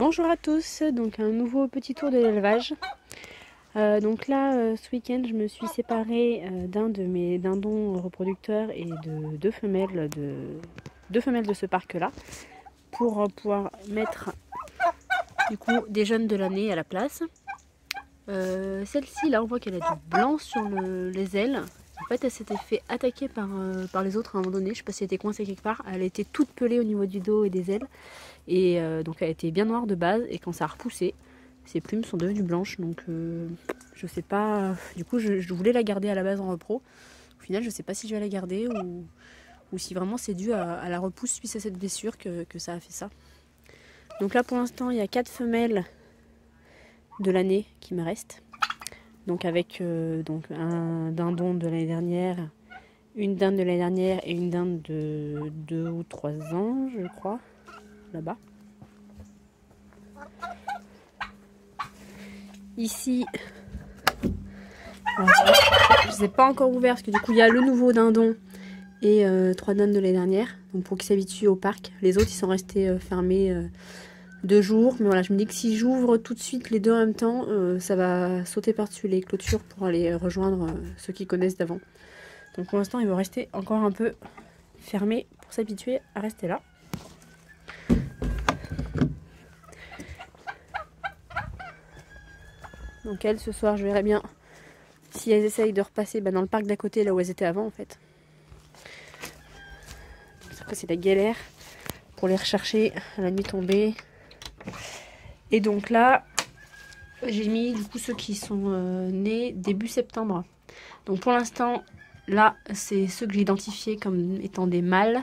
Bonjour à tous, donc un nouveau petit tour de l'élevage. Donc là, ce week-end, je me suis séparée d'un de mes dindons reproducteurs et de deux femelles de ce parc-là pour pouvoir mettre du coup des jeunes de l'année à la place. Celle-ci, là, on voit qu'elle a du blanc sur les ailes. En fait, elle s'était fait attaquer par les autres à un moment donné. Je sais pas si elle était coincée quelque part. Elle était toute pelée au niveau du dos et des ailes. Et donc elle était bien noire de base. Et quand ça a repoussé, ses plumes sont devenues blanches. Donc je sais pas. Du coup, je voulais la garder à la base en repro. Au final, je sais pas si je vais la garder ou si vraiment c'est dû à la repousse suite à cette blessure que ça a fait ça. Donc là, pour l'instant, il y a 4 femelles de l'année qui me restent. Donc avec donc un dindon de l'année dernière, une dinde de l'année dernière et une dinde de 2 ou 3 ans, je crois, là-bas. Ici, je ne les ai pas encore ouvert parce que du coup il y a le nouveau dindon et 3 dindes de l'année dernière, donc pour qu'ils s'habituent au parc. Les autres ils sont restés fermés 2 jours, mais voilà, je me dis que si j'ouvre tout de suite les deux en même temps, ça va sauter par-dessus les clôtures pour aller rejoindre ceux qui connaissent d'avant. Donc pour l'instant, il va rester encore un peu fermé pour s'habituer à rester là. Donc elles, ce soir, je verrai bien si elles essayent de repasser dans le parc d'à côté, là où elles étaient avant en fait. Après c'est la galère pour les rechercher à la nuit tombée. Et donc là, j'ai mis du coup ceux qui sont nés début septembre. Donc pour l'instant, là, c'est ceux que j'ai identifiés comme étant des mâles.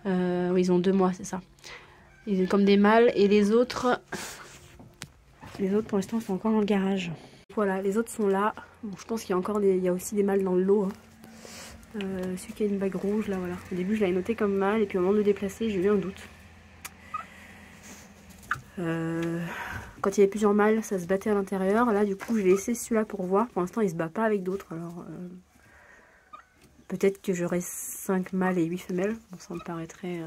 Oui, ils ont 2 mois, c'est ça. Ils sont comme des mâles. Et les autres pour l'instant, sont encore dans le garage. Voilà, les autres sont là. Bon, je pense qu'il y a encore il y a aussi des mâles dans le lot. Celui qui a une bague rouge, là, voilà. Au début, je l'avais noté comme mâle. Et puis au moment de le déplacer, j'ai eu un doute. Quand il y avait plusieurs mâles, ça se battait à l'intérieur. Là, du coup, j'ai laissé celui-là pour voir. Pour l'instant, il se bat pas avec d'autres. Alors, peut-être que j'aurai 5 mâles et 8 femelles. Bon, ça me paraîtrait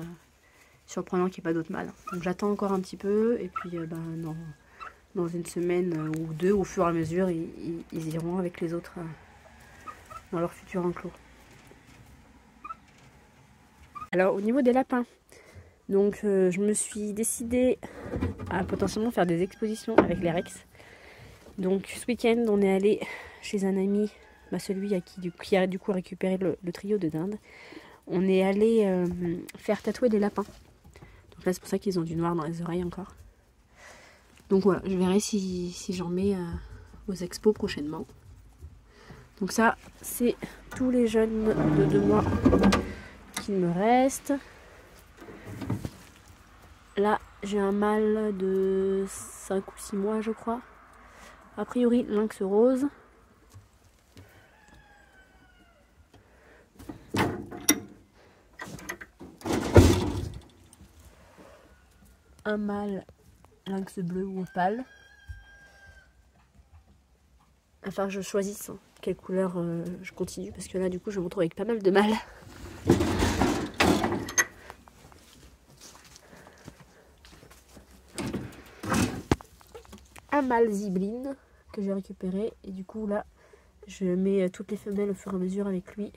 surprenant qu'il n'y ait pas d'autres mâles. Donc, j'attends encore un petit peu. Et puis, dans une semaine ou 2, au fur et à mesure, ils iront avec les autres dans leur futur enclos. Alors, au niveau des lapins, donc je me suis décidée à potentiellement faire des expositions avec les Rex. Donc ce week-end on est allé chez un ami, celui qui a du coup récupéré le trio de dinde. On est allé faire tatouer des lapins. Donc là c'est pour ça qu'ils ont du noir dans les oreilles encore. Donc voilà, je verrai si j'en mets aux expos prochainement. Donc ça c'est tous les jeunes de 2 mois qu'il me reste. Là, j'ai un mâle de 5 ou 6 mois, je crois. A priori, lynx rose. Un mâle lynx bleu ou opale. Enfin, je choisisse quelle couleur je continue, parce que là, du coup, je me retrouve avec pas mal de mâles. Un mâle zibeline que j'ai récupéré, et du coup là je mets toutes les femelles au fur et à mesure avec lui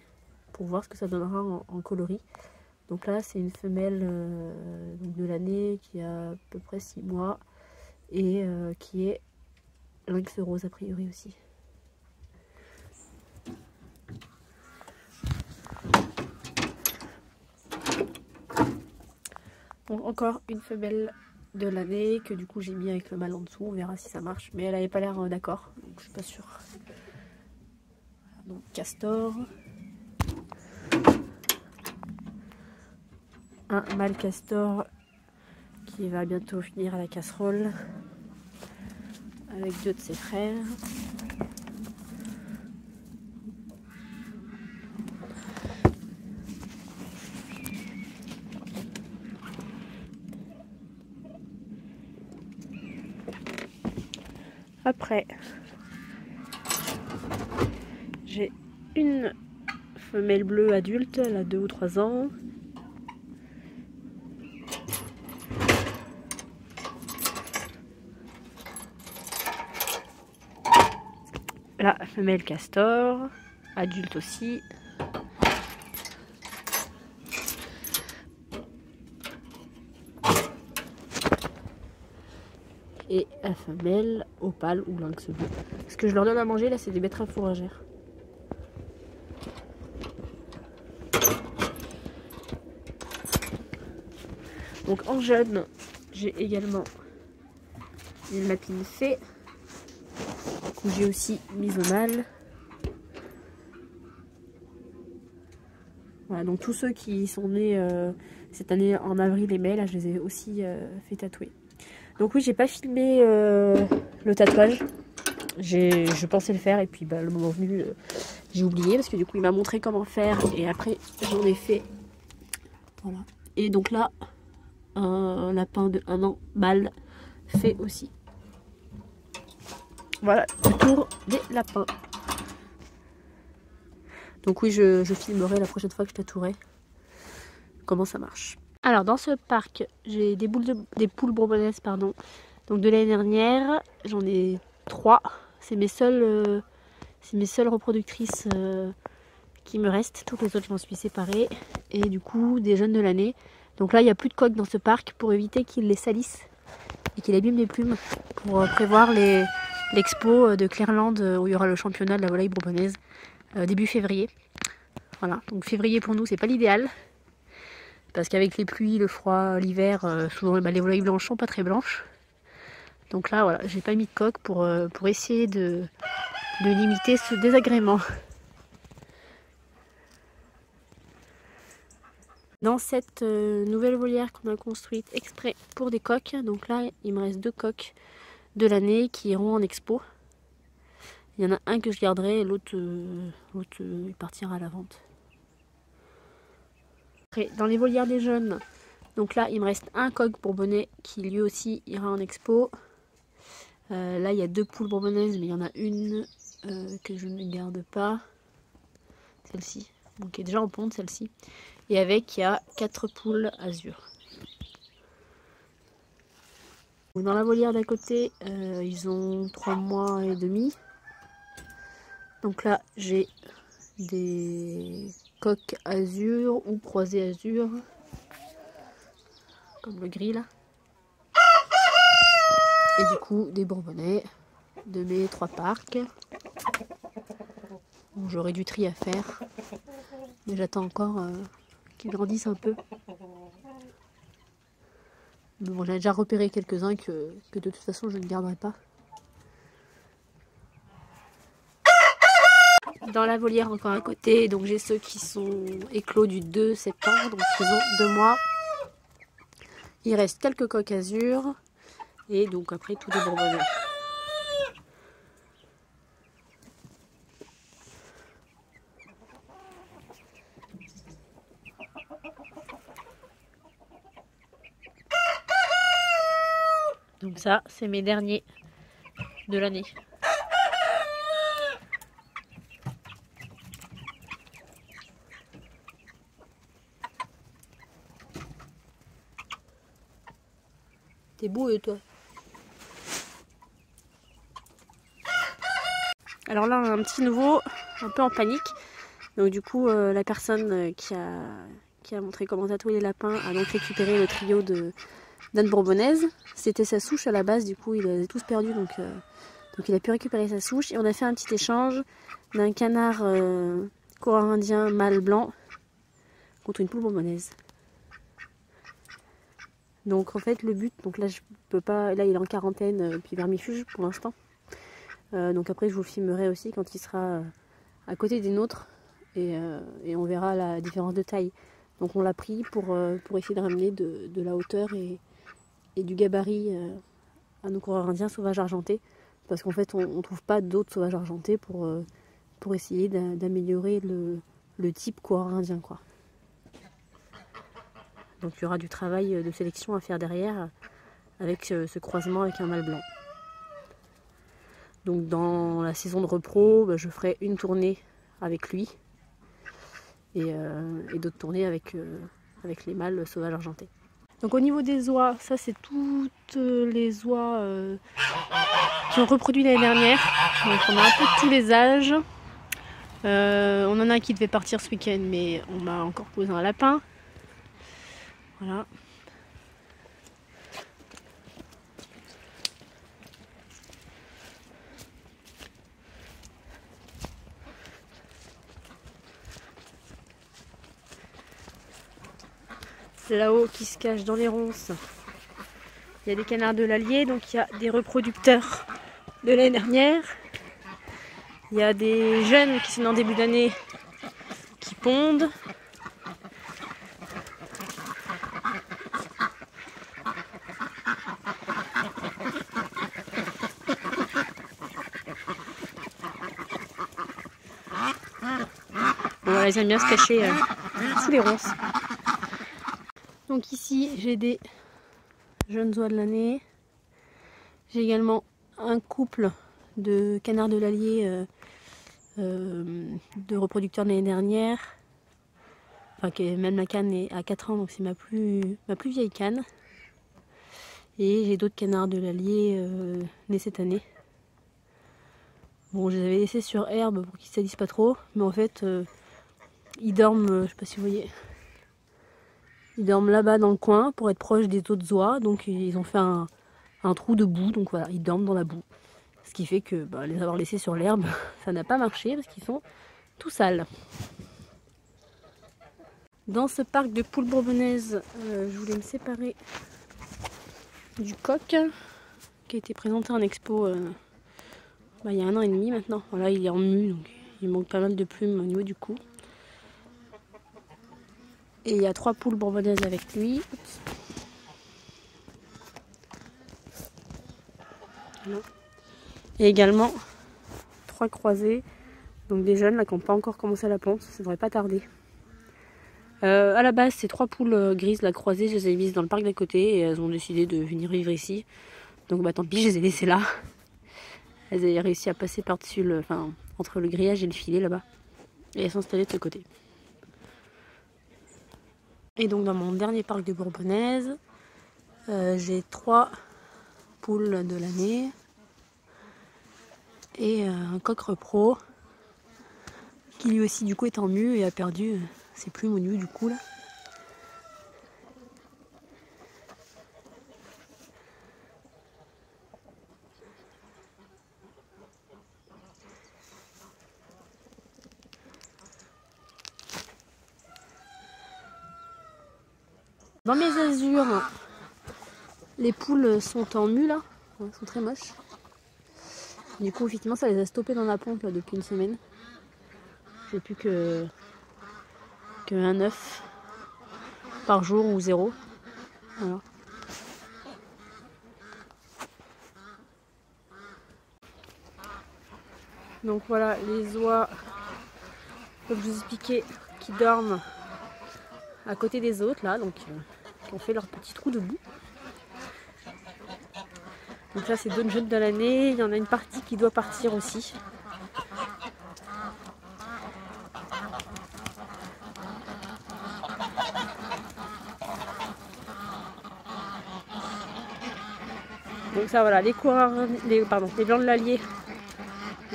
pour voir ce que ça donnera en coloris. Donc là c'est une femelle de l'année qui a à peu près 6 mois et qui est lynx rose a priori aussi. Donc encore une femelle de l'année que du coup j'ai mis avec le mâle en dessous, on verra si ça marche, mais elle avait pas l'air d'accord, donc je suis pas sûre. Donc castor, un mâle castor qui va bientôt finir à la casserole avec 2 de ses frères. Après, j'ai une femelle bleue adulte, elle a 2 ou 3 ans. la femelle castor, adulte aussi. Et la femelle opale ou lynx bleu. Ce que je leur donne à manger là, c'est des betteraves fourragères. Donc en jeune, j'ai également une lapine fée, que j'ai aussi mise au mâle. Voilà, donc tous ceux qui sont nés cette année en avril et mai, là je les ai aussi fait tatouer. Donc oui, j'ai pas filmé le tatouage. Je pensais le faire et puis le moment venu, j'ai oublié parce que du coup il m'a montré comment faire et après j'en ai fait. Voilà. Et donc là, un lapin de 1 an mâle fait aussi. Voilà le tour des lapins. Donc oui, je filmerai la prochaine fois que je tatouerai comment ça marche. Alors dans ce parc, j'ai des poules bourbonnaises, pardon. Donc de l'année dernière, j'en ai 3. C'est mes seules reproductrices qui me restent. Toutes les autres, je m'en suis séparée. Et du coup, des jeunes de l'année. Donc là, il n'y a plus de coques dans ce parc pour éviter qu'ils les salissent et qu'ils abîment les plumes. Pour prévoir l'expo de Clairland où il y aura le championnat de la volaille bourbonnaise début février. Voilà, donc février pour nous, c'est pas l'idéal. Parce qu'avec les pluies, le froid, l'hiver, souvent les volailles blanches sont pas très blanches. Donc là, voilà, j'ai pas mis de coque pour essayer de limiter ce désagrément. Dans cette nouvelle volière qu'on a construite exprès pour des coques, donc là, il me reste 2 coques de l'année qui iront en expo. Il y en a un que je garderai et l'autre il partira à la vente. Après, dans les volières des jeunes, donc là, il me reste un coq bourbonnais qui lui aussi ira en expo. Là, il y a 2 poules bourbonnaises, mais il y en a une que je ne garde pas. Celle-ci, donc qui est déjà en ponte, celle-ci. Et avec, il y a 4 poules azur. Dans la volière d'à côté, ils ont 3 mois et demi. Donc là, j'ai des coqs azur ou croisés azur, comme le gris là. Et du coup, des bourbonnais de mes 3 parcs. Bon, j'aurais du tri à faire, mais j'attends encore qu'ils grandissent un peu. Mais bon, j'en ai déjà repéré quelques-uns que de toute façon je ne garderai pas. Dans la volière encore à côté, donc j'ai ceux qui sont éclos du 2 septembre, donc ils ont 2 mois. Il reste quelques coqs azur et donc après tous des bourbonnais. Donc ça, c'est mes derniers de l'année. T'es boueux toi. Alors là on a un petit nouveau, un peu en panique. Donc du coup la personne qui a montré comment tatouer les lapins a donc récupéré le trio d'Anne Bourbonnaise. C'était sa souche à la base, du coup il les a tous perdus, donc il a pu récupérer sa souche. Et on a fait un petit échange d'un canard corallien mâle blanc contre une poule bourbonnaise. Donc en fait le but, donc là je peux pas, là il est en quarantaine puis vermifuge pour l'instant. Donc après je vous filmerai aussi quand il sera à côté des nôtres et on verra la différence de taille. Donc on l'a pris pour essayer de ramener de la hauteur et du gabarit à nos coureurs indiens sauvages argentés, parce qu'en fait on trouve pas d'autres sauvages argentés pour essayer d'améliorer le type coureur indien quoi. Donc il y aura du travail de sélection à faire derrière avec ce croisement avec un mâle blanc. Donc dans la saison de repro, je ferai une tournée avec lui et d'autres tournées avec les mâles sauvages argentés. Donc au niveau des oies, ça c'est toutes les oies qui ont reproduit l'année dernière. Donc on a un peu de tous les âges. On en a un qui devait partir ce week-end, mais on m'a encore posé un lapin. Voilà. Là-haut qui se cache dans les ronces, il y a des canards de l'Allier, donc il y a des reproducteurs de l'année dernière. Il y a des jeunes qui sont en début d'année qui pondent. Bon, voilà, ils aiment bien se cacher sous les ronces. Donc ici j'ai des jeunes oies de l'année. J'ai également un couple de canards de l'Allier de reproducteurs de l'année dernière. Enfin, même la canne est à 4 ans, donc c'est ma plus vieille canne. Et j'ai d'autres canards de l'Allier nés cette année. Bon, je les avais laissés sur herbe pour qu'ils ne salissent pas trop, mais en fait ils dorment, je sais pas si vous voyez. Ils dorment là-bas dans le coin pour être proches des autres oies. Donc ils ont fait un trou de boue. Donc voilà, ils dorment dans la boue. Ce qui fait que les avoir laissés sur l'herbe, ça n'a pas marché parce qu'ils sont tout sales. Dans ce parc de poules bourbonnaises, je voulais me séparer du coq qui a été présenté en expo il y a 1 an et demi maintenant. Voilà, il est en mue, donc il manque pas mal de plumes au niveau du cou. Et il y a 3 poules bourbonnaises avec lui. Voilà. Et également 3 croisés, donc des jeunes là qui n'ont pas encore commencé la ponte, ça devrait pas tarder. À la base, ces 3 poules grises la croisée, je les ai mises dans le parc d'à côté et elles ont décidé de venir vivre ici. Donc tant pis, je les ai laissées là. Elles avaient réussi à passer par-dessus entre le grillage et le filet là-bas. Et elles sont installées de ce côté. Et donc dans mon dernier parc de bourbonnaises, j'ai 3 poules de l'année et un coq repro qui lui aussi du coup est en mue et a perdu ses plumes au niveau du cou là. Dans mes azurs, les poules sont en mue là, elles sont très moches. Du coup effectivement ça les a stoppées dans la pompe là, depuis 1 semaine. J'ai plus que un œuf par jour ou 0. Voilà. Donc voilà les oies, comme je vous expliquais, qui dorment à côté des autres là, donc qui ont fait leur petit trou de boue. Donc là c'est 2 jeunes de l'année, il y en a une partie qui doit partir aussi. Donc ça voilà, les coureurs, les blancs de l'Allier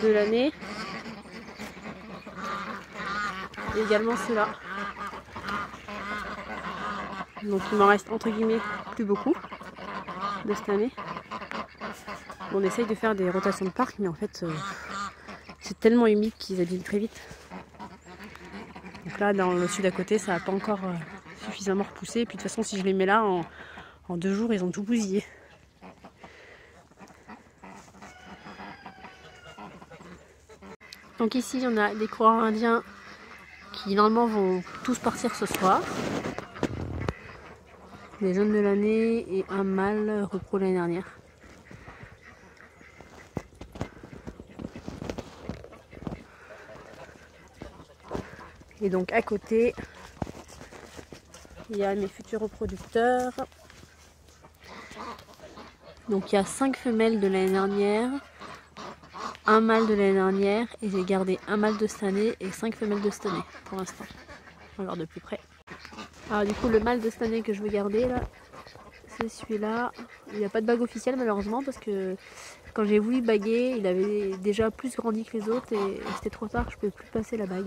de l'année. Et également ceux-là. Donc il m'en reste entre guillemets plus beaucoup de cette année. On essaye de faire des rotations de parc, mais en fait c'est tellement humide qu'ils abîment très vite. Donc là dans le sud à côté ça n'a pas encore suffisamment repoussé. Et puis de toute façon si je les mets là en 2 jours ils ont tout bousillé. Donc ici, il y en a des coureurs indiens qui normalement vont tous partir ce soir. Des jeunes de l'année et un mâle repro l'année dernière. Et donc à côté, il y a mes futurs reproducteurs. Donc il y a 5 femelles de l'année dernière. Un mâle de l'année dernière et j'ai gardé un mâle de cette année et 5 femelles de cette année pour l'instant. On va voir de plus près. Alors du coup le mâle de cette année que je veux garder là, c'est celui-là. Il n'y a pas de bague officielle malheureusement parce que quand j'ai voulu baguer, il avait déjà plus grandi que les autres et c'était trop tard, je ne pouvais plus passer la bague.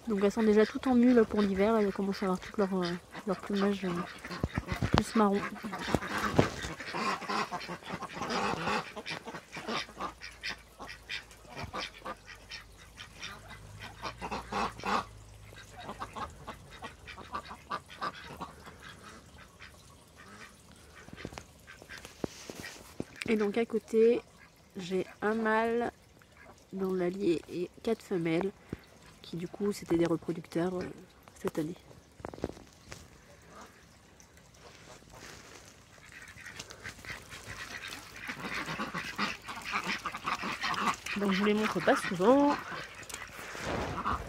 Donc elles sont déjà toutes en mule pour l'hiver, elles commencent à avoir tout leur plumage plus marron. Et donc à côté, j'ai un mâle dans l'allier et 4 femelles qui du coup c'était des reproducteurs cette année. Donc je vous les montre pas souvent.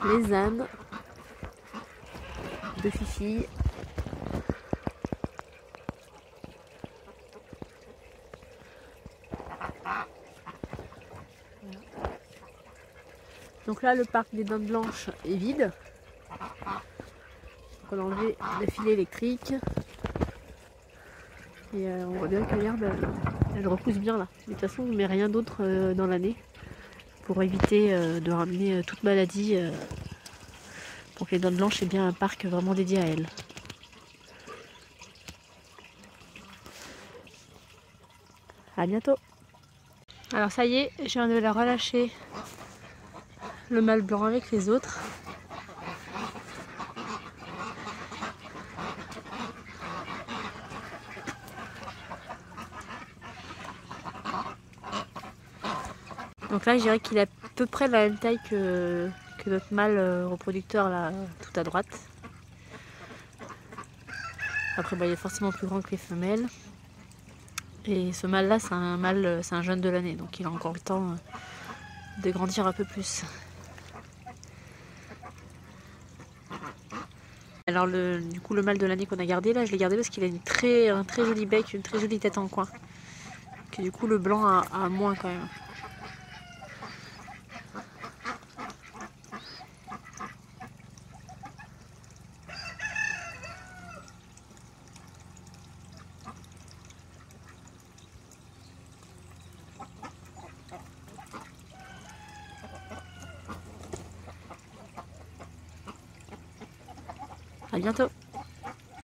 Les ânes de Fifi. Donc là le parc des Dindes Blanches est vide. Donc on a enlevé le filet électrique. Et on voit bien que l'herbe elle repousse bien là. De toute façon on ne met rien d'autre dans l'année pour éviter de ramener toute maladie pour que les Dindes Blanches aient bien un parc vraiment dédié à elles. À bientôt. Alors ça y est, je viens de la relâcher le mâle blanc avec les autres. Donc là je dirais qu'il est à peu près de la même taille que notre mâle reproducteur là tout à droite. Après bah, il est forcément plus grand que les femelles. Et ce mâle là c'est un jeune de l'année, donc il a encore le temps de grandir un peu plus. Alors du coup le mâle de l'année qu'on a gardé là, je l'ai gardé parce qu'il a un très joli bec, une très jolie tête en coin. Que du coup le blanc a moins quand même. À bientôt.